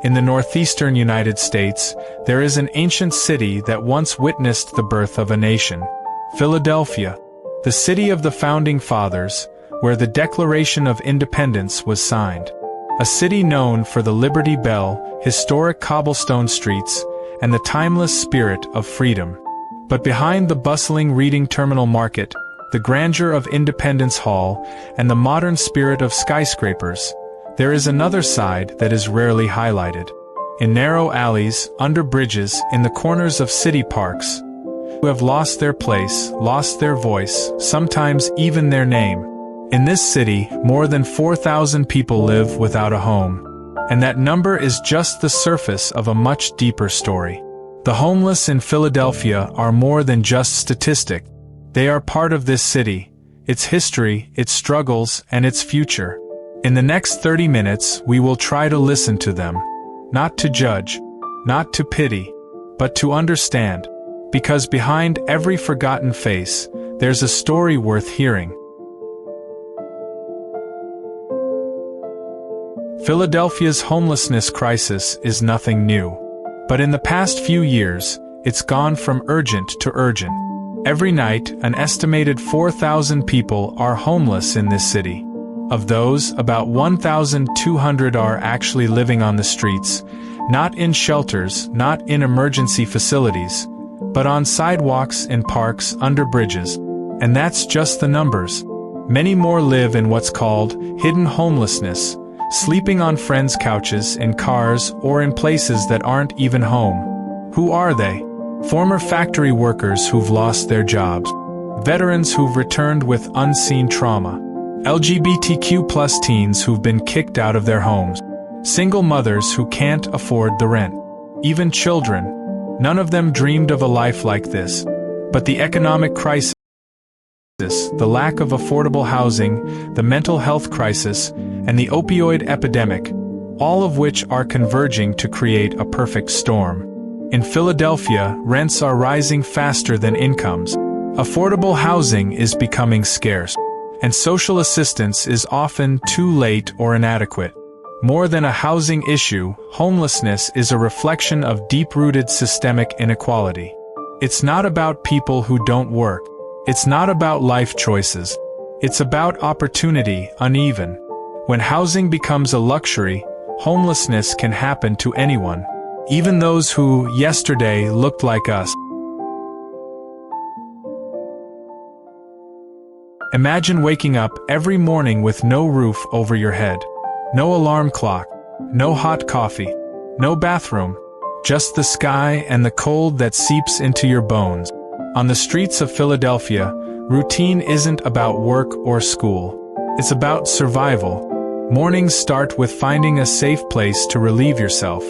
In the northeastern United States, there is an ancient city that once witnessed the birth of a nation. Philadelphia, the city of the Founding Fathers, where the Declaration of Independence was signed. A city known for the Liberty Bell, historic cobblestone streets, and the timeless spirit of freedom. But behind the bustling Reading Terminal Market, the grandeur of Independence Hall, and the modern spirit of skyscrapers, there is another side that is rarely highlighted. In narrow alleys, under bridges, in the corners of city parks, who have lost their place, lost their voice, sometimes even their name. In this city, more than 4,000 people live without a home. And that number is just the surface of a much deeper story. The homeless in Philadelphia are more than just statistic. They are part of this city, its history, its struggles, and its future. In the next 30 minutes, we will try to listen to them. Not to judge, not to pity, but to understand. Because behind every forgotten face, there's a story worth hearing. Philadelphia's homelessness crisis is nothing new. But in the past few years, it's gone from urgent to urgent. Every night, an estimated 4,000 people are homeless in this city. Of those, about 1,200 are actually living on the streets, not in shelters, not in emergency facilities, but on sidewalks, in parks, under bridges. And that's just the numbers. Many more live in what's called hidden homelessness, sleeping on friends' couches, in cars, or in places that aren't even home. Who are they? Former factory workers who've lost their jobs. Veterans who've returned with unseen trauma. LGBTQ+ teens who've been kicked out of their homes. Single mothers who can't afford the rent. Even children. None of them dreamed of a life like this. But the economic crisis, the lack of affordable housing, the mental health crisis, and the opioid epidemic, all of which are converging to create a perfect storm. In Philadelphia, rents are rising faster than incomes. Affordable housing is becoming scarce. And social assistance is often too late or inadequate. More than a housing issue, homelessness is a reflection of deep-rooted systemic inequality. It's not about people who don't work. It's not about life choices. It's about opportunity, uneven. When housing becomes a luxury, homelessness can happen to anyone, even those who, yesterday, looked like us. Imagine waking up every morning with no roof over your head, no alarm clock, no hot coffee, no bathroom, just the sky and the cold that seeps into your bones. On the streets of Philadelphia, routine isn't about work or school. It's about survival. Mornings start with finding a safe place to relieve yourself.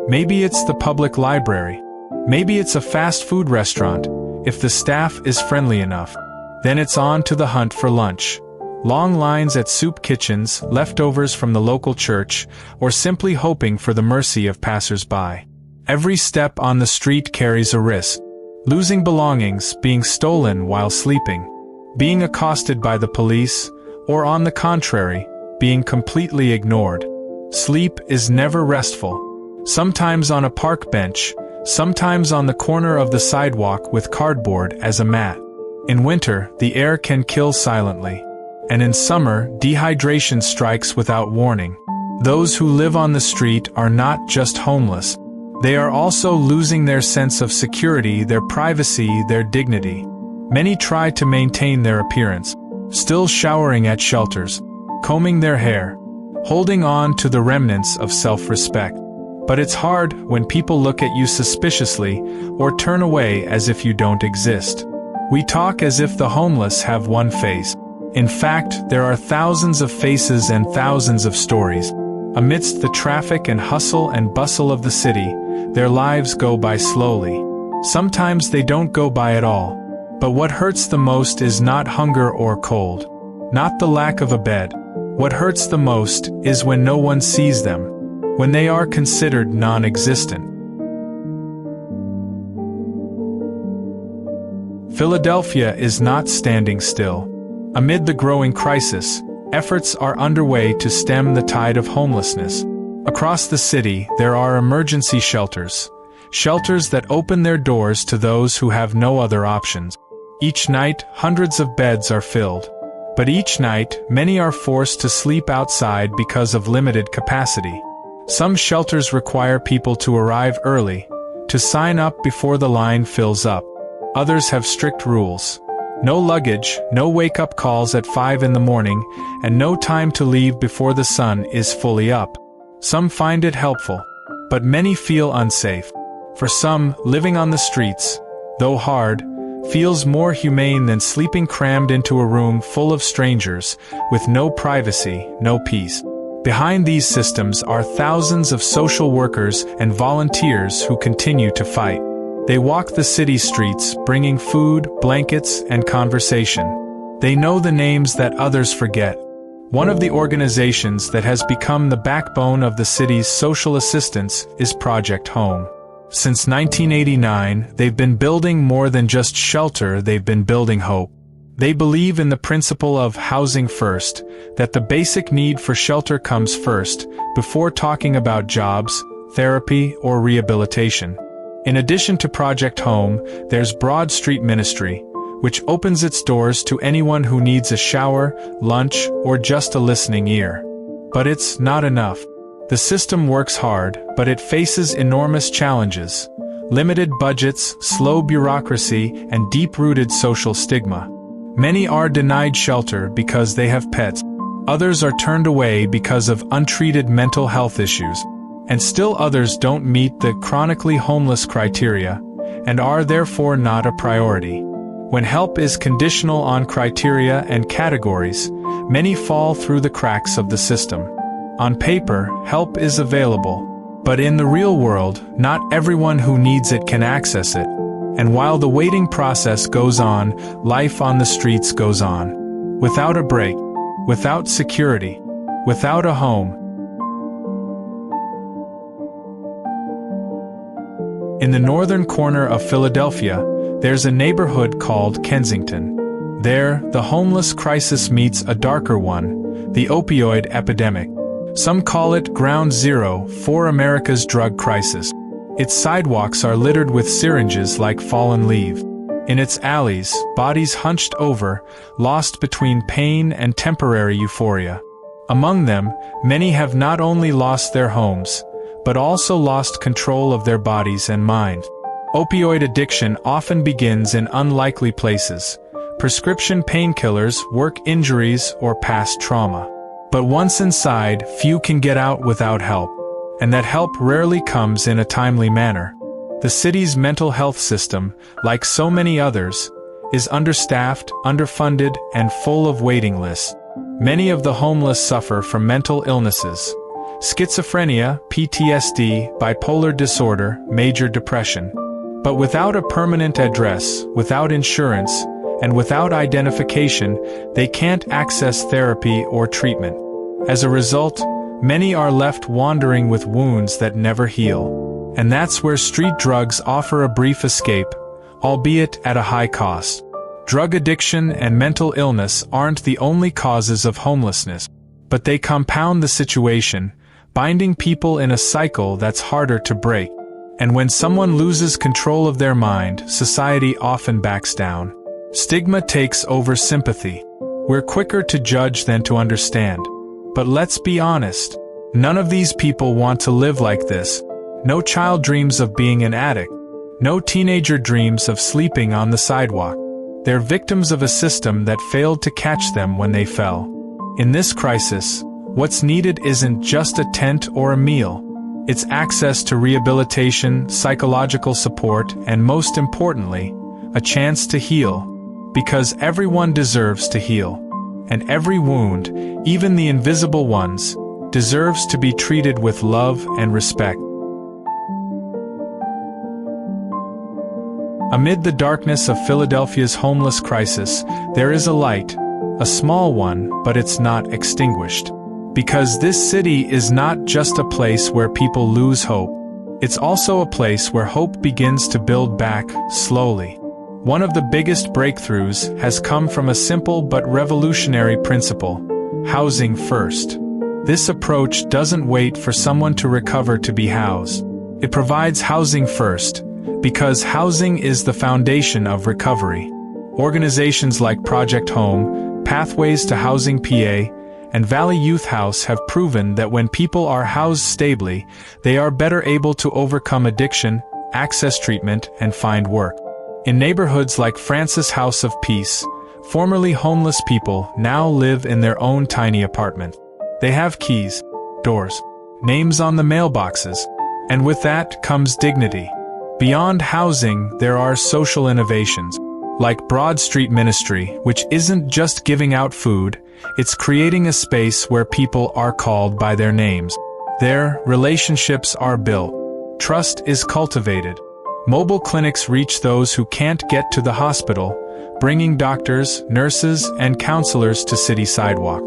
Maybe it's the public library. Maybe it's a fast food restaurant, if the staff is friendly enough. Then it's on to the hunt for lunch. Long lines at soup kitchens, leftovers from the local church, or simply hoping for the mercy of passers-by. Every step on the street carries a risk. Losing belongings, being stolen while sleeping, being accosted by the police, or on the contrary, being completely ignored. Sleep is never restful. Sometimes on a park bench, sometimes on the corner of the sidewalk with cardboard as a mat. In winter, the air can kill silently. And in summer, dehydration strikes without warning. Those who live on the street are not just homeless. They are also losing their sense of security, their privacy, their dignity. Many try to maintain their appearance, still showering at shelters, combing their hair, holding on to the remnants of self-respect. But it's hard when people look at you suspiciously or turn away as if you don't exist. We talk as if the homeless have one face. In fact, there are thousands of faces and thousands of stories. Amidst the traffic and hustle and bustle of the city, their lives go by slowly. Sometimes they don't go by at all. But what hurts the most is not hunger or cold, not the lack of a bed. What hurts the most is when no one sees them, when they are considered non-existent. Philadelphia is not standing still. Amid the growing crisis, efforts are underway to stem the tide of homelessness. Across the city, there are emergency shelters. Shelters that open their doors to those who have no other options. Each night, hundreds of beds are filled. But each night, many are forced to sleep outside because of limited capacity. Some shelters require people to arrive early, to sign up before the line fills up. Others have strict rules. No luggage, no wake-up calls at 5 in the morning, and no time to leave before the sun is fully up. Some find it helpful, but many feel unsafe. For some, living on the streets, though hard, feels more humane than sleeping crammed into a room full of strangers, with no privacy, no peace. Behind these systems are thousands of social workers and volunteers who continue to fight. They walk the city streets, bringing food, blankets, and conversation. They know the names that others forget. One of the organizations that has become the backbone of the city's social assistance is Project Home. Since 1989, they've been building more than just shelter, they've been building hope. They believe in the principle of housing first, that the basic need for shelter comes first, before talking about jobs, therapy, or rehabilitation. In addition to Project Home, there's Broad Street Ministry, which opens its doors to anyone who needs a shower, lunch, or just a listening ear. But it's not enough. The system works hard, but it faces enormous challenges. Limited budgets, slow bureaucracy, and deep-rooted social stigma. Many are denied shelter because they have pets. Others are turned away because of untreated mental health issues. And still others don't meet the chronically homeless criteria, and are therefore not a priority. When help is conditional on criteria and categories, many fall through the cracks of the system. On paper, help is available, but in the real world, not everyone who needs it can access it. And while the waiting process goes on, life on the streets goes on. Without a break, without security, without a home. In the northern corner of Philadelphia, there's a neighborhood called Kensington. There, the homeless crisis meets a darker one, the opioid epidemic. Some call it Ground Zero for America's drug crisis. Its sidewalks are littered with syringes like fallen leaves. In its alleys, bodies hunched over, lost between pain and temporary euphoria. Among them, many have not only lost their homes, but also lost control of their bodies and mind. Opioid addiction often begins in unlikely places. Prescription painkillers, work injuries, or past trauma. But once inside, few can get out without help. And that help rarely comes in a timely manner. The city's mental health system, like so many others, is understaffed, underfunded, and full of waiting lists. Many of the homeless suffer from mental illnesses: schizophrenia, PTSD, bipolar disorder, major depression. But without a permanent address, without insurance, and without identification, they can't access therapy or treatment. As a result, many are left wandering with wounds that never heal. And that's where street drugs offer a brief escape, albeit at a high cost. Drug addiction and mental illness aren't the only causes of homelessness, but they compound the situation, binding people in a cycle that's harder to break. And when someone loses control of their mind, society often backs down. Stigma takes over sympathy. We're quicker to judge than to understand. But let's be honest, none of these people want to live like this. No child dreams of being an addict. No teenager dreams of sleeping on the sidewalk. They're victims of a system that failed to catch them when they fell. In this crisis, what's needed isn't just a tent or a meal. It's access to rehabilitation, psychological support, and most importantly, a chance to heal. Because everyone deserves to heal. And every wound, even the invisible ones, deserves to be treated with love and respect. Amid the darkness of Philadelphia's homeless crisis, there is a light, a small one, but it's not extinguished. Because this city is not just a place where people lose hope. It's also a place where hope begins to build back, slowly. One of the biggest breakthroughs has come from a simple but revolutionary principle: housing first. This approach doesn't wait for someone to recover to be housed. It provides housing first, because housing is the foundation of recovery. Organizations like Project Home, Pathways to Housing PA, and Valley Youth House have proven that when people are housed stably, they are better able to overcome addiction, access treatment, and find work. In neighborhoods like Francis House of Peace, formerly homeless people now live in their own tiny apartment. They have keys, doors, names on the mailboxes, and with that comes dignity. Beyond housing, there are social innovations, like Broad Street Ministry, which isn't just giving out food, it's creating a space where people are called by their names. There, relationships are built. Trust is cultivated. Mobile clinics reach those who can't get to the hospital, bringing doctors, nurses, and counselors to city sidewalk.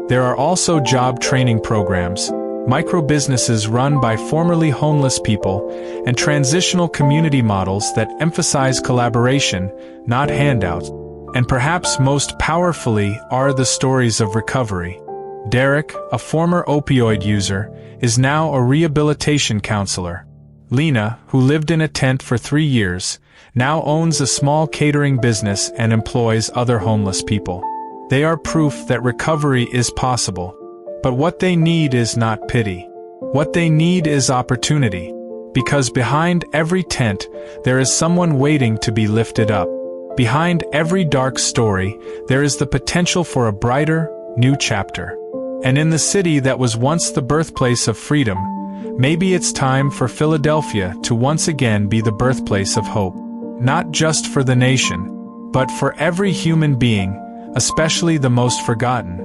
There are also job training programs, micro-businesses run by formerly homeless people, and transitional community models that emphasize collaboration, not handouts. And perhaps most powerfully are the stories of recovery. Derek, a former opioid user, is now a rehabilitation counselor. Lena, who lived in a tent for 3 years, now owns a small catering business and employs other homeless people. They are proof that recovery is possible. But what they need is not pity. What they need is opportunity. Because behind every tent, there is someone waiting to be lifted up. Behind every dark story, there is the potential for a brighter, new chapter. And in the city that was once the birthplace of freedom, maybe it's time for Philadelphia to once again be the birthplace of hope. Not just for the nation, but for every human being, especially the most forgotten.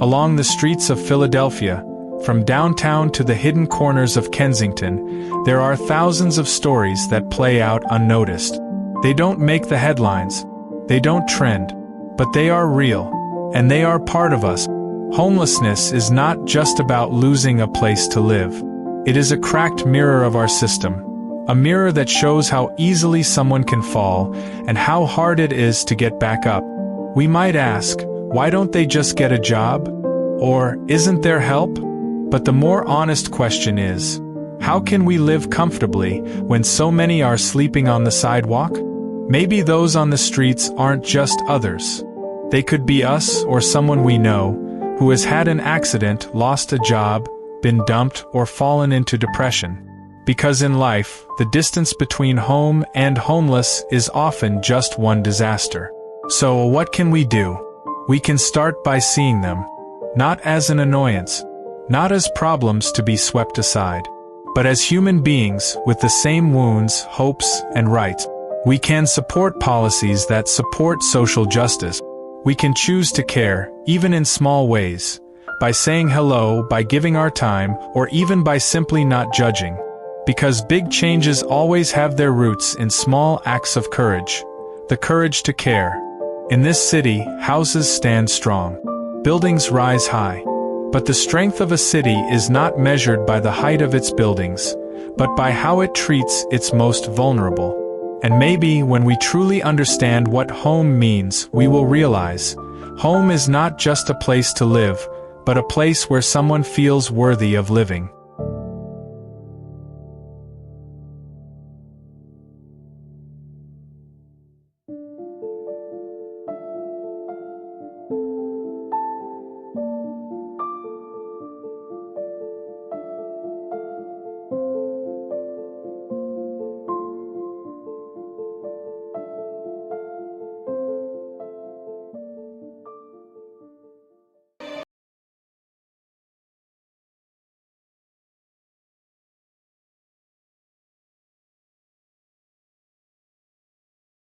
Along the streets of Philadelphia, from downtown to the hidden corners of Kensington, there are thousands of stories that play out unnoticed. They don't make the headlines, they don't trend, but they are real, and they are part of us. Homelessness is not just about losing a place to live. It is a cracked mirror of our system, a mirror that shows how easily someone can fall and how hard it is to get back up. We might ask, why don't they just get a job? Or, isn't there help? But the more honest question is, how can we live comfortably when so many are sleeping on the sidewalk? Maybe those on the streets aren't just others. They could be us or someone we know, who has had an accident, lost a job, been dumped, or fallen into depression. Because in life, the distance between home and homeless is often just one disaster. So what can we do? We can start by seeing them, not as an annoyance, not as problems to be swept aside, but as human beings with the same wounds, hopes, and rights. We can support policies that support social justice. We can choose to care, even in small ways, by saying hello, by giving our time, or even by simply not judging. Because big changes always have their roots in small acts of courage, the courage to care. In this city, houses stand strong. Buildings rise high. But the strength of a city is not measured by the height of its buildings, but by how it treats its most vulnerable. And maybe when we truly understand what home means, we will realize, home is not just a place to live, but a place where someone feels worthy of living.